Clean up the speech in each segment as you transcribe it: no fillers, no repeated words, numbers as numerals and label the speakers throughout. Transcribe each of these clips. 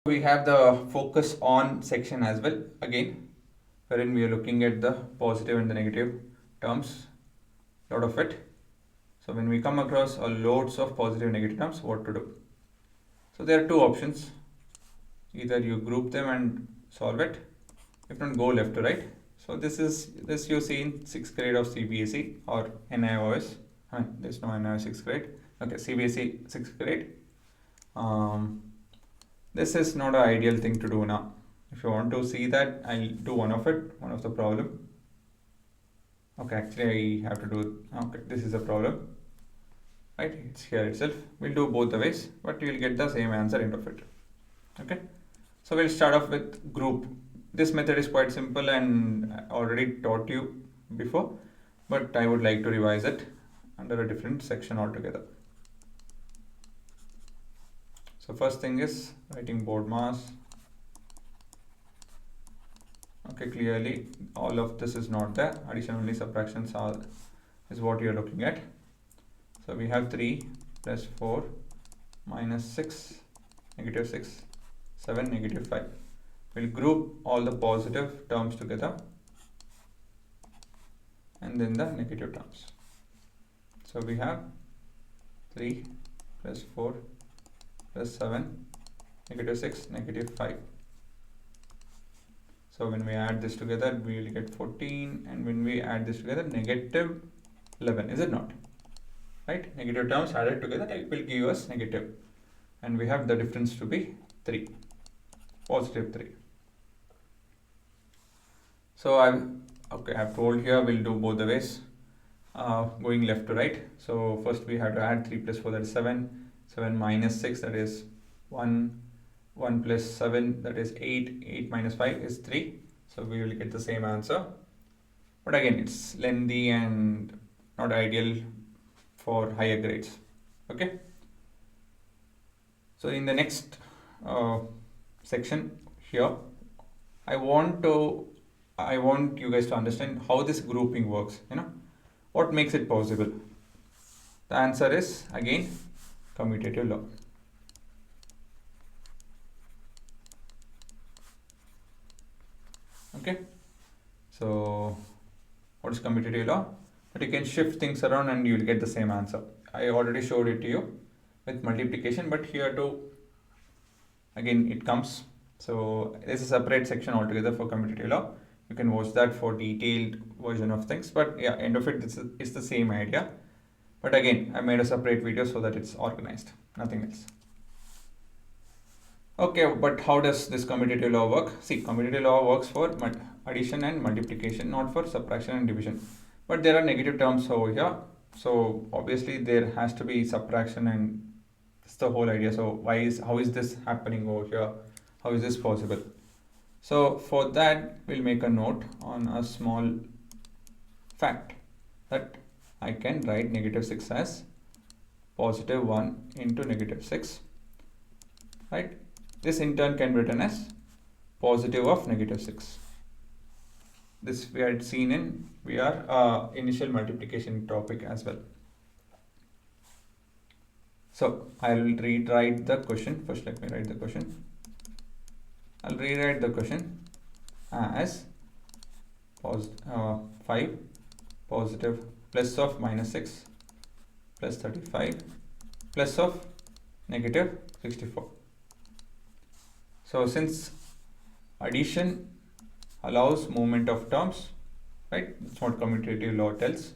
Speaker 1: We have the focus on section as well, again, wherein we are looking at the positive and the negative terms, lot of it. So when we come across loads of positive and negative terms, what to do? So there are two options. Either you group them and solve it, if not go left to right. So this you see in 6th grade of CBSE or NIOS. There's no NIOS 6th grade. Okay, CBSE 6th grade. This is not an ideal thing to do now. If you want to see that, I'll do one of the problem. Okay, actually I have to do, okay, this is a problem, right? It's here itself. We'll do both the ways, but you'll get the same answer end of it. Okay, so we'll start off with group. This method is quite simple and I already taught you before, but I would like to revise it under a different section altogether. So first thing is writing board mass. Okay, clearly all of this is not there. Addition only, subtractions is what you're looking at. So we have 3 plus 4 minus 6, negative 6, 7, negative 5. We'll group all the positive terms together and then the negative terms. So we have 3 plus 4 plus 7, negative 6, negative 5. So when we add this together, we will get 14, and when we add this together, negative 11, is it not? Right? Negative terms added together, it will give us negative. And we have the difference to be 3, positive 3. So I've told here we'll do both the ways, going left to right. So first we have to add 3 plus 4, that is 7, 7 minus 6, that is 1, 1 plus 7, that is 8, 8 minus 5 is 3. So we will get the same answer. But again, it's lengthy and not ideal for higher grades. Okay. So in the next section here, I want you guys to understand how this grouping works, what makes it possible. The answer is again commutative law. Okay, so what is commutative law? But you can shift things around and you will get the same answer. I already showed it to you with multiplication, but here too again it comes. So there's a separate section altogether for commutative law. You can watch that for detailed version of things, but yeah, end of it, it's the same idea. But again, I made a separate video so that it's organized, nothing else. Okay, but how does this commutative law work? See, commutative law works for addition and multiplication, not for subtraction and division. But there are negative terms over here, so obviously there has to be subtraction, and that's the whole idea. So how is this happening over here? How is this possible? So for that, we'll make a note on a small fact that I can write negative 6 as positive 1 into negative 6, right? This in turn can be written as positive of negative 6. This we had seen in our initial multiplication topic as well. So I will rewrite the question. First let me write the question. I'll rewrite the question as 5 positive plus of minus 6 plus 35 plus of negative 64. So since addition allows movement of terms, right? That's what commutative law tells.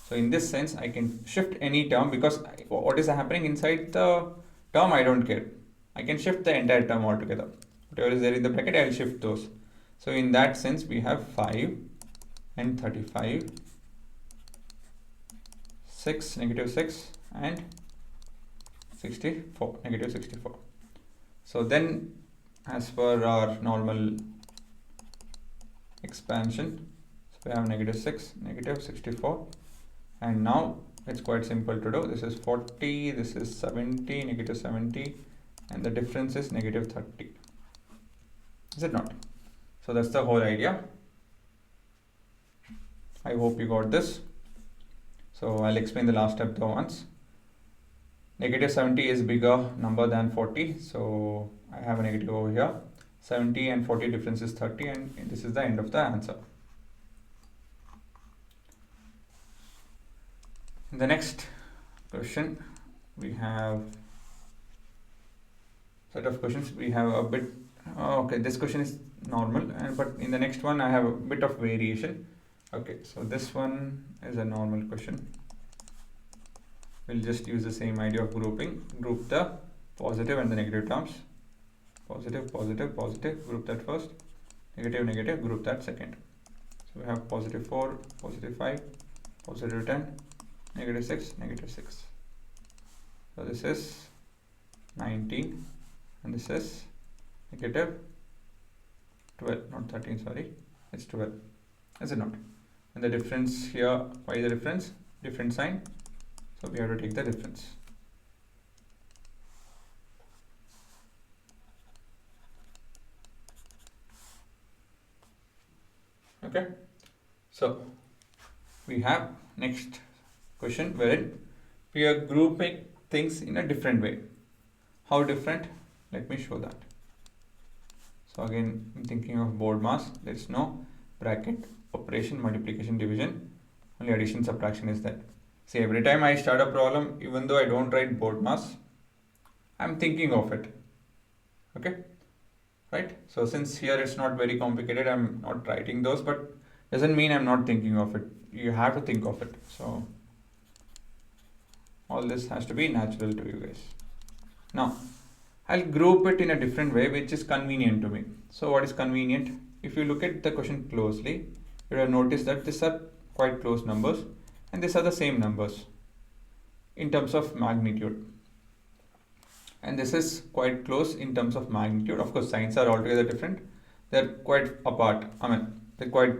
Speaker 1: So in this sense, I can shift any term, because what is happening inside the term, I don't care. I can shift the entire term altogether. Whatever is there in the bracket, I will shift those. So in that sense, we have 5 and 35, 6, negative 6, and 64, negative 64. So then, as per our normal expansion, so we have negative 6, negative 64, and now it's quite simple to do. This is 40, this is 70, negative 70, and the difference is negative 30. Is it not? So that's the whole idea. I hope you got this. So I'll explain the last step though once. Negative 70 is bigger number than 40, so I have a negative over here. 70 and 40 difference is 30, and this is the end of the answer. In the next question, we have set of questions. We have a bit, okay, this question is normal, but in the next one I have a bit of variation. Okay, so this one is a normal question. We'll just use the same idea of grouping. Group the positive and the negative terms. Positive, positive, positive, group that first. Negative, negative, group that second. So we have positive 4, positive 5, positive 10, negative 6, negative 6. So this is 19 and this is negative 12, not 13, sorry, it's 12. Is it not? And the difference here, why the difference? Different sign. So we have to take the difference. Okay, so we have next question wherein we are grouping things in a different way. How different? Let me show that. So again, I'm thinking of BODMAS. Let's know bracket, operation, multiplication, division. Only addition, subtraction is there. See, every time I start a problem, even though I don't write BODMAS, I'm thinking of it. Okay, right? So since here it's not very complicated, I'm not writing those, but doesn't mean I'm not thinking of it. You have to think of it. So all this has to be natural to you guys. Now, I'll group it in a different way, which is convenient to me. So what is convenient? If you look at the question closely, you will notice that these are quite close numbers and these are the same numbers in terms of magnitude. And this is quite close in terms of magnitude. Of course, signs are altogether different. They're quite apart. I mean, they're quite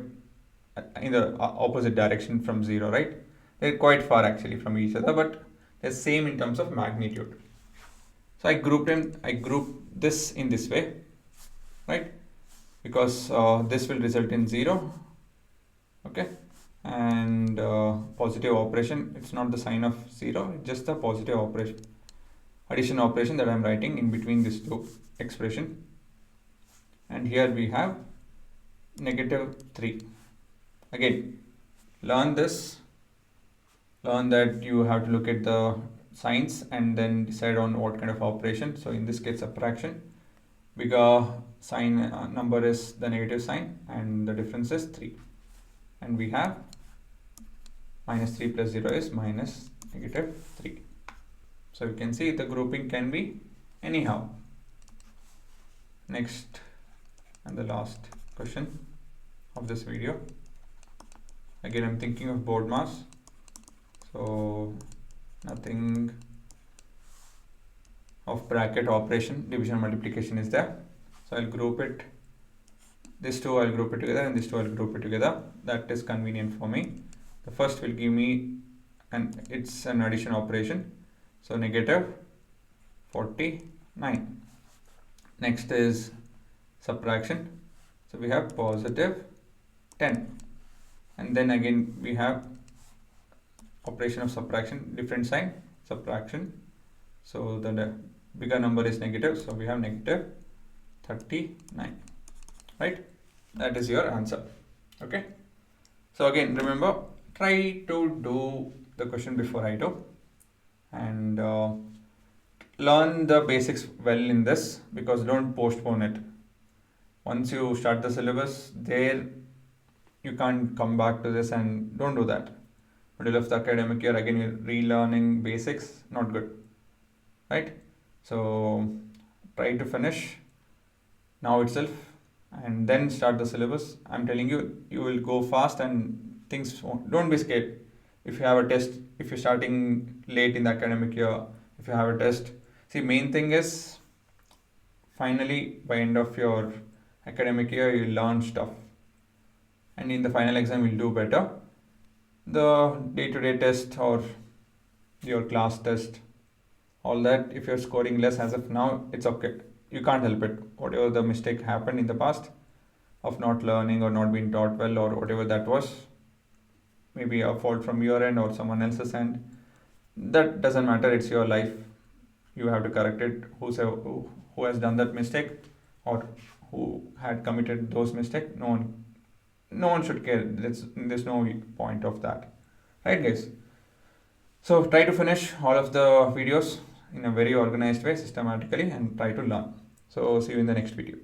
Speaker 1: in the opposite direction from 0, right? They're quite far actually from each other, but they're same in terms of magnitude. So I grouped this in this way, right? Because this will result in 0, okay? And positive operation, it's not the sign of 0, it's just the positive operation, addition operation that I'm writing in between these two expression. And here we have negative 3. Again, learn this, learn that you have to look at the signs and then decide on what kind of operation. So in this case, subtraction, bigger sign number is the negative sign and the difference is 3. And we have minus 3 plus 0 is minus negative 3. So you can see the grouping can be anyhow. Next and the last question of this video. Again, I'm thinking of BODMAS. So nothing of bracket, operation, division, multiplication is there. So I'll group it. This two I'll group it together and this two I'll group it together. That is convenient for me. The first will give me it's an addition operation. So negative 49. Next is subtraction. So we have positive 10. And then again we have operation of subtraction, different sign, subtraction. So the bigger number is negative. So we have negative 39, right? That is your answer. Okay. So again, remember, try to do the question before I do. And learn the basics well in this, because don't postpone it. Once you start the syllabus, there you can't come back to this, and don't do that. Middle of the academic year, again you're relearning basics, not good, right? So try to finish now itself and then start the syllabus. I'm telling you, you will go fast and things won't. Don't be scared. If you have a test, if you're starting late in the academic year, if you have a test, see, main thing is finally by end of your academic year you learn stuff, and in the final exam you'll do better. The day-to-day test or your class test, all that, if you're scoring less as of now, it's okay. You can't help it. Whatever the mistake happened in the past of not learning or not being taught well or whatever that was, maybe a fault from your end or someone else's end, that doesn't matter. It's your life. You have to correct it. who has done that mistake or who had committed those mistakes. No one should care. There's no point of that, right, guys? So try to finish all of the videos in a very organized way, systematically, and try to learn. So see you in the next video.